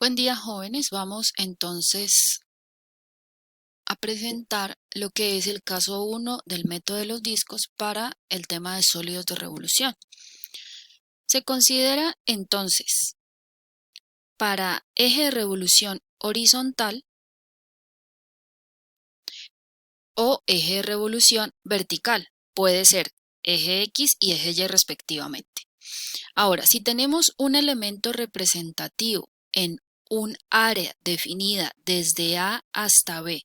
Buen día, jóvenes. Vamos entonces a presentar lo que es el caso 1 del método de los discos para el tema de sólidos de revolución. Se considera entonces para eje de revolución horizontal o eje de revolución vertical. Puede ser eje X y eje Y respectivamente. Ahora, si tenemos un elemento representativo en un área definida desde A hasta B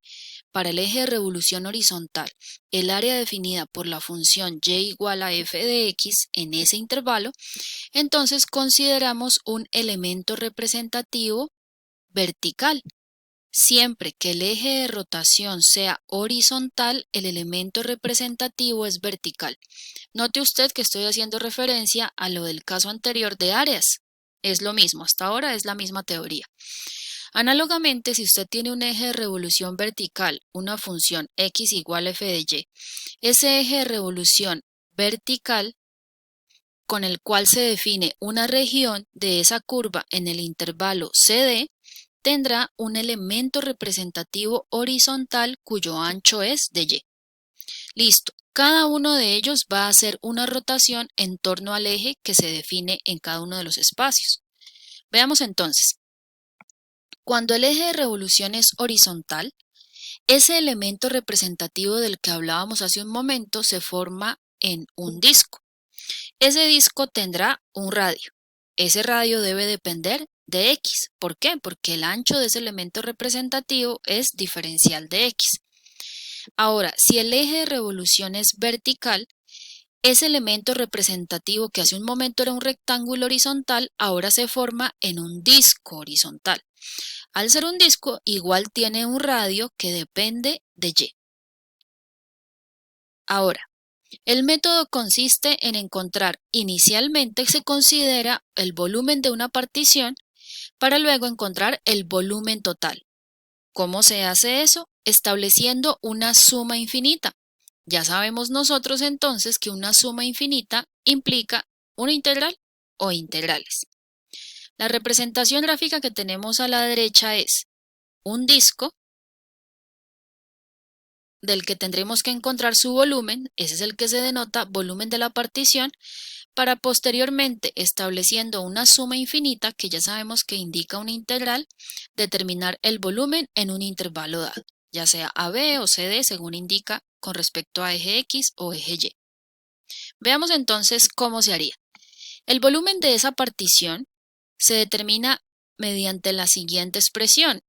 para el eje de revolución horizontal, el área definida por la función y igual a f de x en ese intervalo, entonces consideramos un elemento representativo vertical. Siempre que el eje de rotación sea horizontal, el elemento representativo es vertical. Note usted que estoy haciendo referencia a lo del caso anterior de áreas. Es lo mismo, hasta ahora es la misma teoría. Análogamente, si usted tiene un eje de revolución vertical, una función x igual a f de y, ese eje de revolución vertical con el cual se define una región de esa curva en el intervalo CD, tendrá un elemento representativo horizontal cuyo ancho es de y. Listo, cada uno de ellos va a hacer una rotación en torno al eje que se define en cada uno de los espacios. Veamos entonces, cuando el eje de revolución es horizontal, ese elemento representativo del que hablábamos hace un momento se forma en un disco. Ese disco tendrá un radio. Ese radio debe depender de x. ¿Por qué? Porque el ancho de ese elemento representativo es diferencial de x. Ahora, si el eje de revolución es vertical, ese elemento representativo que hace un momento era un rectángulo horizontal, ahora se forma en un disco horizontal. Al ser un disco, igual tiene un radio que depende de y. Ahora, el método consiste en encontrar, inicialmente se considera el volumen de una partición para luego encontrar el volumen total. ¿Cómo se hace eso? Estableciendo una suma infinita. Ya sabemos nosotros entonces que una suma infinita implica una integral o integrales. La representación gráfica que tenemos a la derecha es un disco del que tendremos que encontrar su volumen, ese es el que se denota volumen de la partición, para posteriormente, estableciendo una suma infinita, que ya sabemos que indica una integral, determinar el volumen en un intervalo dado, ya sea AB o CD, según indica con respecto a eje X o eje Y. Veamos entonces cómo se haría. El volumen de esa partición se determina mediante la siguiente expresión.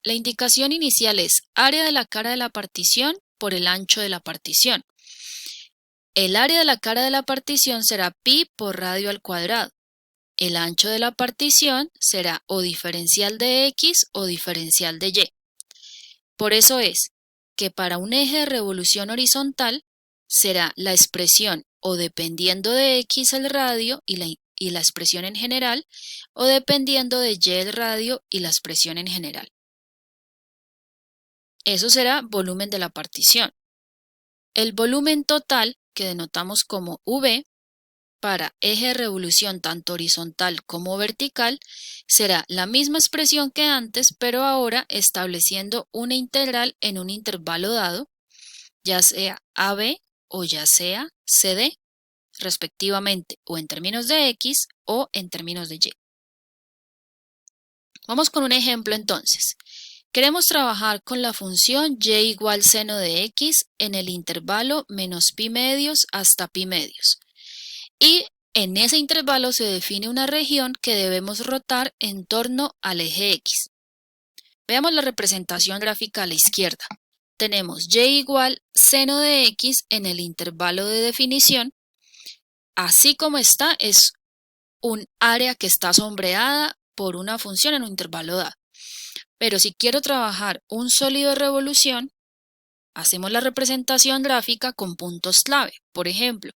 La indicación inicial es área de la cara de la partición por el ancho de la partición. El área de la cara de la partición será pi por radio al cuadrado. El ancho de la partición será o diferencial de x o diferencial de y. Por eso es que para un eje de revolución horizontal será la expresión o dependiendo de x el radio y la expresión en general, o dependiendo de y el radio y la expresión en general. Eso será volumen de la partición. El volumen total, que denotamos como V, para eje de revolución tanto horizontal como vertical, será la misma expresión que antes, pero ahora estableciendo una integral en un intervalo dado, ya sea AB o ya sea CD, respectivamente, o en términos de X o en términos de Y. Vamos con un ejemplo entonces. Queremos trabajar con la función y igual seno de x en el intervalo menos pi medios hasta pi medios. Y en ese intervalo se define una región que debemos rotar en torno al eje x. Veamos la representación gráfica a la izquierda. Tenemos y igual seno de x en el intervalo de definición. Así como está, es un área que está sombreada por una función en un intervalo dado. Pero si quiero trabajar un sólido de revolución, hacemos la representación gráfica con puntos clave. Por ejemplo,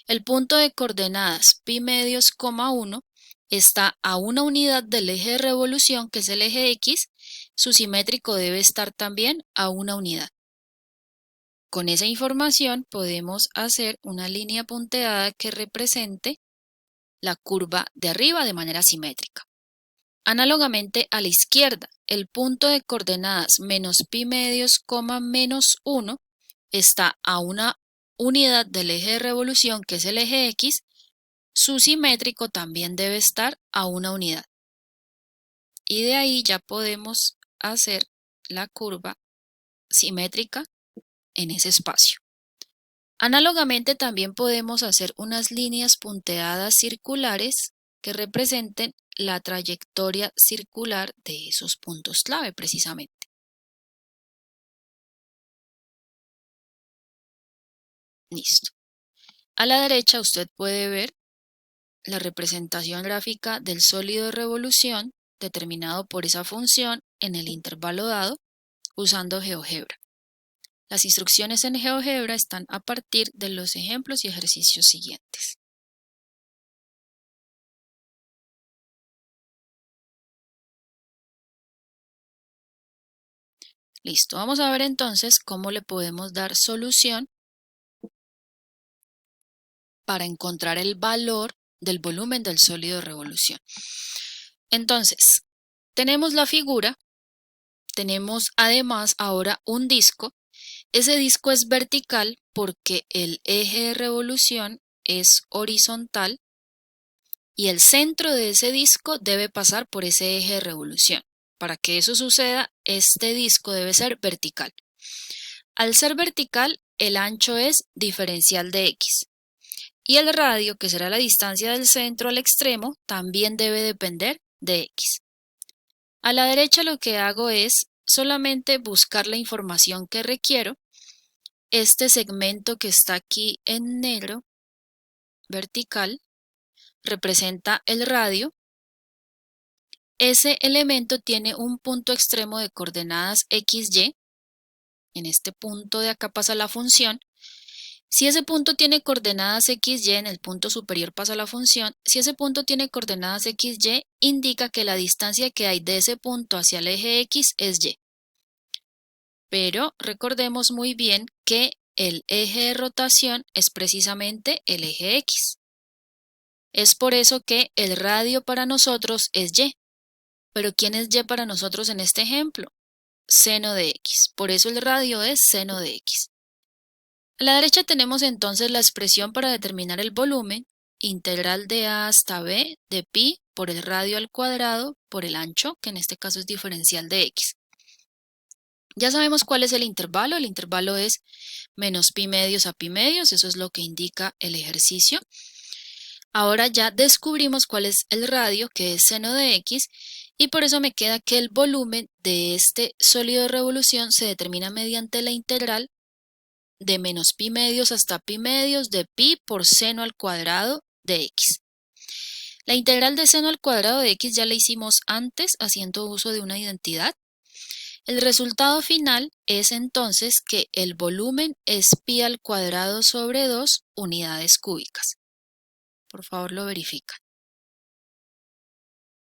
el punto de coordenadas pi medios, 1 está a una unidad del eje de revolución, que es el eje X. Su simétrico debe estar también a una unidad. Con esa información podemos hacer una línea punteada que represente la curva de arriba de manera simétrica. Análogamente a la izquierda, el punto de coordenadas menos pi medios, menos 1 está a una unidad del eje de revolución, que es el eje X. Su simétrico también debe estar a una unidad. Y de ahí ya podemos hacer la curva simétrica en ese espacio. Análogamente también podemos hacer unas líneas punteadas circulares que representen la trayectoria circular de esos puntos clave precisamente. Listo. A la derecha usted puede ver la representación gráfica del sólido de revolución determinado por esa función en el intervalo dado usando GeoGebra. Las instrucciones en GeoGebra están a partir de los ejemplos y ejercicios siguientes. Listo, vamos a ver entonces cómo le podemos dar solución para encontrar el valor del volumen del sólido de revolución. Entonces, tenemos la figura, tenemos además ahora un disco. Ese disco es vertical porque el eje de revolución es horizontal y el centro de ese disco debe pasar por ese eje de revolución. Para que eso suceda, este disco debe ser vertical. Al ser vertical, el ancho es diferencial de x. Y el radio, que será la distancia del centro al extremo, también debe depender de x. A la derecha lo que hago es solamente buscar la información que requiero. Este segmento que está aquí en negro, vertical, representa el radio. Ese elemento tiene un punto extremo de coordenadas XY. En este punto de acá pasa la función. Si ese punto tiene coordenadas XY, en el punto superior pasa la función. Si ese punto tiene coordenadas XY, indica que la distancia que hay de ese punto hacia el eje X es Y. Pero recordemos muy bien que el eje de rotación es precisamente el eje X. Es por eso que el radio para nosotros es Y. Pero ¿quién es Y para nosotros en este ejemplo? Seno de X. Por eso el radio es seno de X. A la derecha tenemos entonces la expresión para determinar el volumen, integral de A hasta B de pi por el radio al cuadrado por el ancho, que en este caso es diferencial de X. Ya sabemos cuál es el intervalo es menos pi medios a pi medios, eso es lo que indica el ejercicio. Ahora ya descubrimos cuál es el radio, que es seno de X, y por eso me queda que el volumen de este sólido de revolución se determina mediante la integral de menos pi medios hasta pi medios de pi por seno al cuadrado de X. La integral de seno al cuadrado de X ya la hicimos antes haciendo uso de una identidad. El resultado final es entonces que el volumen es pi al cuadrado sobre 2 unidades cúbicas. Por favor lo verifican.